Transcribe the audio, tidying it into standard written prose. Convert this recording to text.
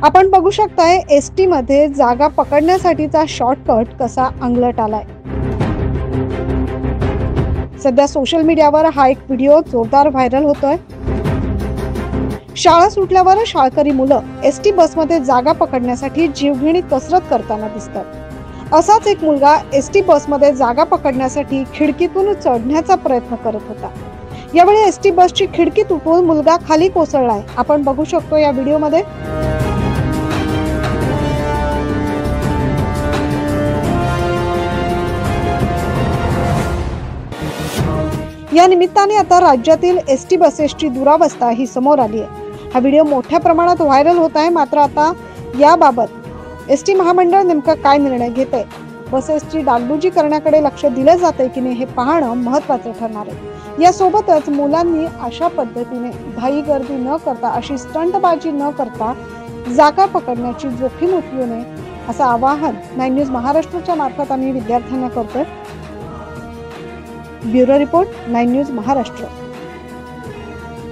आपण बघू शकताय एसटी मध्ये जागा पकडण्यासाठीचा शॉर्टकट कसा अंगलट आलाय। सध्या सोशल मीडियावर हा एक व्हिडिओ जोरदार व्हायरल होतोय। शाळा सुटल्यावर शाळकरी मुलं एसटी बसमध्ये जागा पकडण्यासाठी जीवघेणी कसरत करताना दिसतात। असाच एक मुलगा एसटी बसमध्ये जागा पकडण्यासाठी खिडकीतून चढण्याचा प्रयत्न करत होता। यावेळी एसटी बसची खिडकी तुटून मुलगा खाली कोसळलाय। आपण बघू शकतो या व्हिडिओमध्ये। या निमित्ताने आता राज्यातील एसटी बसेसची दुरावस्था ही समोर आली आहे। हा व्हिडिओ मोठ्या प्रमाणात व्हायरल होत आहे। मात्र आता याबाबत एसटी महामंडळ नेमका काय निर्णय घेते, बसेसची डागडुजी करण्याकडे लक्ष दिले जाते की नाही हे पाहणं महत्त्वाचं ठरणार आहे। यासोबतच मुलांनी अशा पद्धतीने घाई गर्दी न करता, अशी स्टंटबाजी न करता जागा पकडण्याची जोखीम उचलू नये असं आवाहन 9 न्यूज महाराष्ट्रच्या मार्फत आम्ही विद्यार्थ्यांना करतोय। Bureau report 9 news Maharashtra.